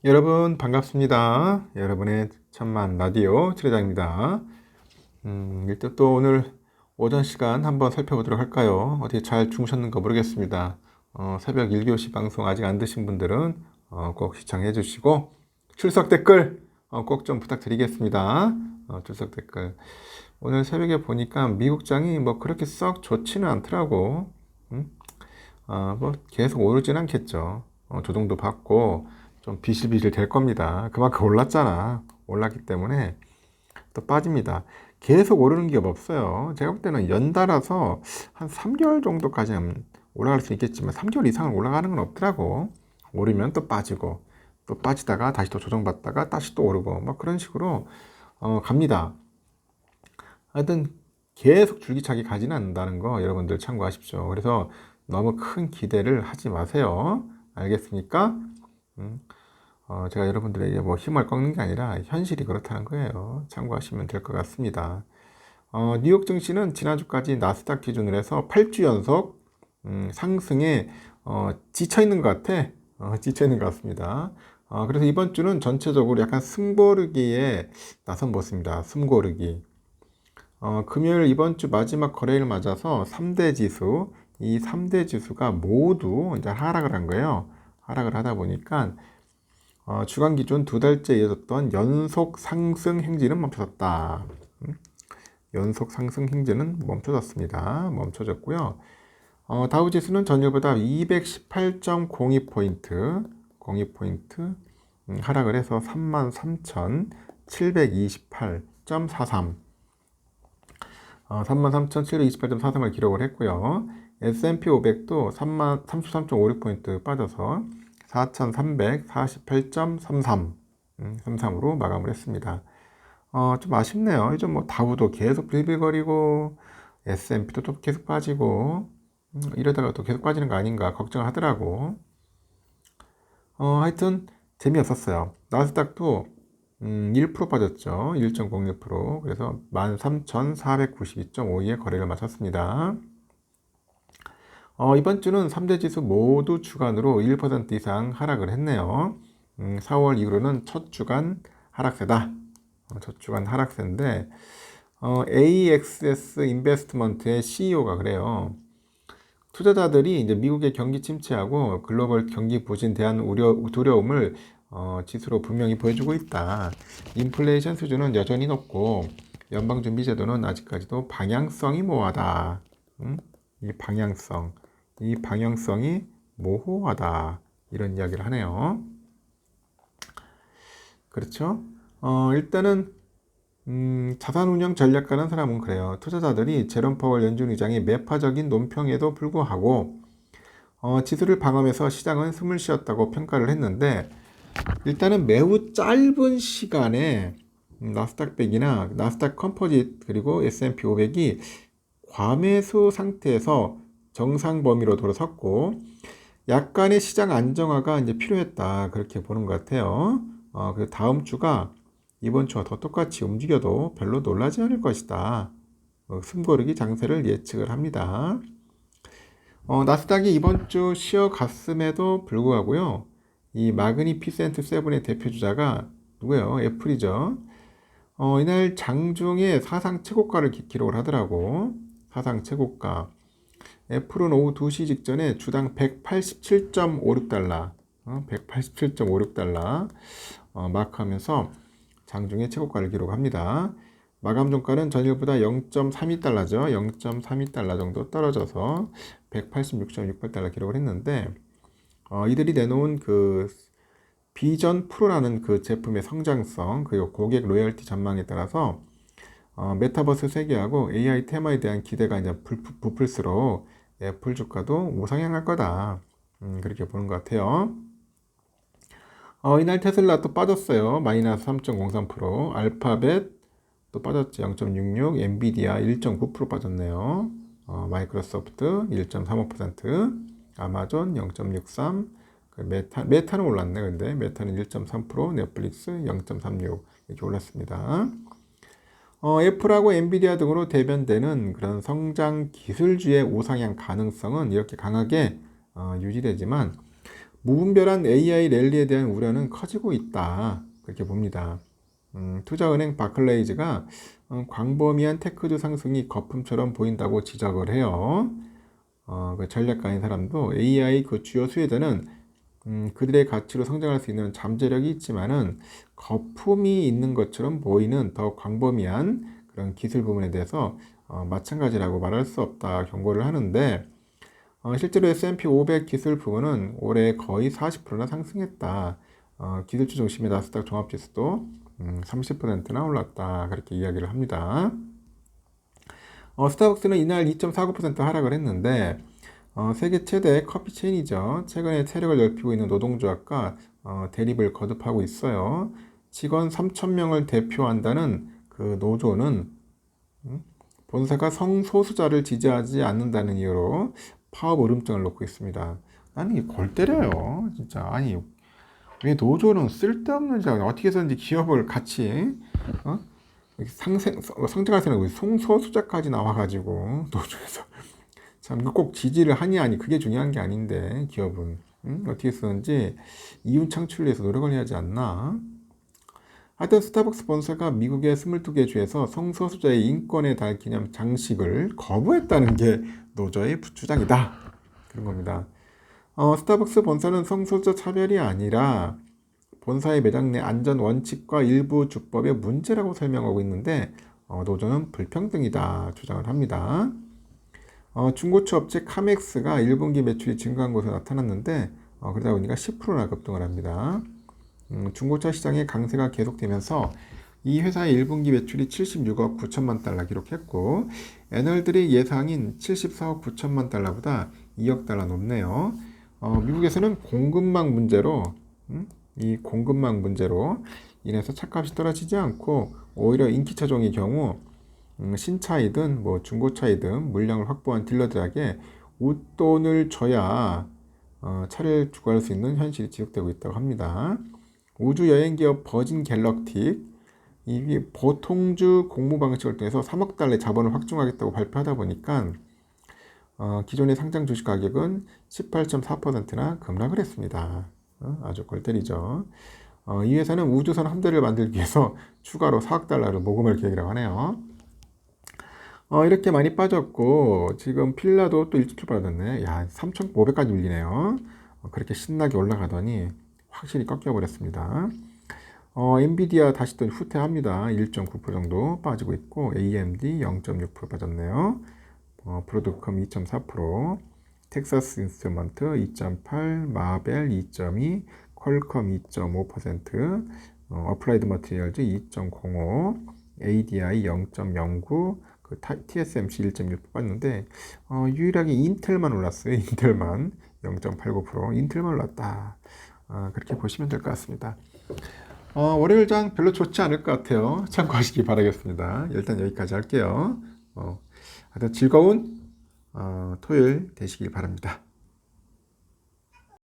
여러분 반갑습니다. 여러분의 천만 라디오 지뢰장입니다. 일단 또 오늘 오전 시간 한번 살펴보도록 할까요? 어떻게 잘 주무셨는가 모르겠습니다. 새벽 1교시 방송 아직 안 드신 분들은 꼭 시청해 주시고 출석 댓글 꼭 좀 부탁드리겠습니다. 출석 댓글. 오늘 새벽에 보니까 미국장이 뭐 그렇게 썩 좋지는 않더라고. 뭐 계속 오르진 않겠죠. 조정도 받고 좀 비실비실 될 겁니다. 그만큼 올랐잖아. 올랐기 때문에 또 빠집니다. 계속 오르는 기업 없어요. 제가 볼 때는 연달아서 한 3개월 정도까지는 올라갈 수 있겠지만 3개월 이상은 올라가는 건 없더라고. 오르면 또 빠지고 또 빠지다가 다시 또 조정받다가 다시 또 오르고 뭐 그런 식으로 갑니다. 하여튼 계속 줄기차게 가지는 않는다는 거 여러분들 참고하십시오. 그래서 너무 큰 기대를 하지 마세요. 알겠습니까? 음, 제가 여러분들에게 뭐 힘을 꺾는 게 아니라 현실이 그렇다는 거예요. 참고하시면 될 것 같습니다. 뉴욕 증시는 지난주까지 나스닥 기준으로 해서 8주 연속 상승에 지쳐 있는 것 같아. 지쳐 있는 것 같습니다. 그래서 이번 주는 전체적으로 약간 숨고르기에 나선 모습입니다. 숨고르기. 금요일 이번 주 마지막 거래일 맞아서 3대 지수, 이 3대 지수가 모두 이제 하락을 한 거예요. 하락을 하다 보니까 주간 기준 두 달째 이어졌던 연속 상승 행진은 멈춰졌다. 연속 상승 행진은 멈춰졌습니다. 멈춰졌고요. 다우지수는 전일보다 218.02포인트, 02포인트 하락을 해서 33,728.43 33,728.43을 기록을 했고요. S&P 500도 33.56포인트 빠져서 4,348.33 33으로 마감을 했습니다. 좀 아쉽네요. 이제 뭐 다우도 계속 빌빌거리고 S&P도 또 계속 빠지고 이러다가 또 계속 빠지는 거 아닌가 걱정을 하더라고. 하여튼 재미없었어요. 나스닥도 1% 빠졌죠. 1.06%. 그래서 13,492.52에 거래를 마쳤습니다. 이번 주는 3대 지수 모두 주간으로 1% 이상 하락을 했네요. 4월 이후로는 첫 주간 하락세다. 첫 주간 하락세인데, AXS 인베스트먼트의 CEO가 그래요. 투자자들이 이제 미국의 경기 침체하고 글로벌 경기 부진에 대한 두려움을 지수로 분명히 보여주고 있다. 인플레이션 수준은 여전히 높고 연방준비제도는 아직까지도 방향성이 모호하다. 이 방향성이 모호하다. 이런 이야기를 하네요. 그렇죠? 일단은 자산운용 전략가라는 사람은 그래요. 투자자들이 제롬 파월 연준 의장의 매파적인 논평에도 불구하고 지수를 방어하면서 시장은 숨을 쉬었다고 평가를 했는데 일단은 매우 짧은 시간에 나스닥 100이나 나스닥 컴포짓 그리고 S&P 500이 과매수 상태에서 정상 범위로 돌아섰고 약간의 시장 안정화가 이제 필요했다 그렇게 보는 것 같아요. 그 다음 주가 이번 주와 더 똑같이 움직여도 별로 놀라지 않을 것이다. 숨고르기 장세를 예측을 합니다. 나스닥이 이번 주 쉬어갔음에도 불구하고요. 이 마그니피센트 세븐의 대표주자가 누구예요? 애플이죠. 이날 장중에 사상 최고가를 기록을 하더라고. 사상 최고가. 애플은 오후 2시 직전에 주당 187.56달러, 187.56달러 마크하면서 장중에 최고가를 기록합니다. 마감 종가는 전일보다 0.32달러죠. 0.32달러 정도 떨어져서 186.68달러 기록을 했는데 이들이 내놓은 그 비전 프로라는 그 제품의 성장성 그리고 고객 로열티 전망에 따라서 메타버스 세계하고 AI 테마에 대한 기대가 이제 부풀수록 애플 주가도 우상향할 거다. 그렇게 보는 것 같아요. 이날 테슬라 또 빠졌어요. 마이너스 3.03%. 알파벳 또 빠졌지. 0.66. 엔비디아 1.9% 빠졌네요. 마이크로소프트 1.35%. 아마존 0.63. 메타는 올랐네. 근데 메타는 1.3%. 넷플릭스 0.36. 이렇게 올랐습니다. 애플하고 엔비디아 등으로 대변되는 그런 성장 기술주의 우상향 가능성은 이렇게 강하게 유지되지만 무분별한 AI 랠리에 대한 우려는 커지고 있다. 그렇게 봅니다. 투자은행 바클레이즈가 광범위한 테크주 상승이 거품처럼 보인다고 지적을 해요. 그 전략가인 사람도 AI 그 주요 수혜자는 그들의 가치로 성장할 수 있는 잠재력이 있지만은 거품이 있는 것처럼 보이는 더 광범위한 그런 기술 부분에 대해서 마찬가지라고 말할 수 없다 경고를 하는데 실제로 S&P 500 기술 부문은 올해 거의 40%나 상승했다. 기술주 중심의 나스닥 종합지수도 30%나 올랐다. 그렇게 이야기를 합니다. 스타벅스는 이날 2.49% 하락을 했는데 세계 최대 커피 체인이죠. 최근에 세력을 넓히고 있는 노동조합과 대립을 거듭하고 있어요. 직원 3,000명을 대표한다는 그 노조는 본사가 성소수자를 지지하지 않는다는 이유로 파업 울음증을 놓고 있습니다. 나는 이게 골 때려요. 진짜. 아니, 왜 노조는 쓸데없는 자가 어떻게 해서든지 기업을 같이 성장할 때는 성소수자까지 나와가지고 노조에서 참 꼭 지지를 하니 아니 그게 중요한 게 아닌데 기업은 어떻게 해서든지 이윤 창출을 위해서 노력을 해야 하지 않나. 하여튼 스타벅스 본사가 미국의 22개 주에서 성소수자의 인권에 달 기념 장식을 거부했다는 게 노조의 주장이다. 그런 겁니다. 스타벅스 본사는 성소수자 차별이 아니라 본사의 매장 내 안전 원칙과 일부 주법의 문제라고 설명하고 있는데 노조는 불평등이다 주장을 합니다. 중고차 업체 카맥스가 1분기 매출이 증가한 것으로 나타났는데 그러다 보니까 10%나 급등을 합니다. 중고차 시장의 강세가 계속되면서 이 회사의 1분기 매출이 76억 9천만 달러 기록했고 애널들의 예상인 74억 9천만 달러보다 2억 달러 높네요. 미국에서는 공급망 문제로 이 공급망 문제로 인해서 차값이 떨어지지 않고 오히려 인기 차종의 경우 신차이든 뭐 중고차이든 물량을 확보한 딜러들에게 웃돈을 줘야 차를 주고할 수 있는 현실이 지속되고 있다고 합니다. 우주 여행 기업 버진 갤럭틱 이게 보통주 공모 방식을 통해서 3억 달러의 자본을 확충하겠다고 발표하다 보니까 기존의 상장 주식 가격은 18.4%나 급락을 했습니다. 아주 골 때리죠. 이 회사는 우주선 한 대를 만들기 위해서 추가로 4억 달러를 모금할 계획이라고 하네요. 이렇게 많이 빠졌고 지금 필라도 또 일찍 출발하셨네. 야, 3,500까지 밀리네요. 그렇게 신나게 올라가더니 확실히 꺾여버렸습니다. 엔비디아 다시 또 후퇴합니다. 1.9% 정도 빠지고 있고 AMD 0.6% 빠졌네요. 브로드컴 2.4%, 텍사스 인스트루먼트 2.8%, 마벨 2.2%, 퀄컴 2.5%, 어플라이드 머티리얼즈 2.05%, ADI 0.09%, 그 TSMC 1.6% 빠졌는데 유일하게 인텔만 올랐어요. 인텔만 0.89%, 인텔만 올랐다. 그렇게 보시면 될 것 같습니다. 월요일장 별로 좋지 않을 것 같아요. 참고하시기 바라겠습니다. 일단 여기까지 할게요. 하여튼 즐거운 토요일 되시길 바랍니다.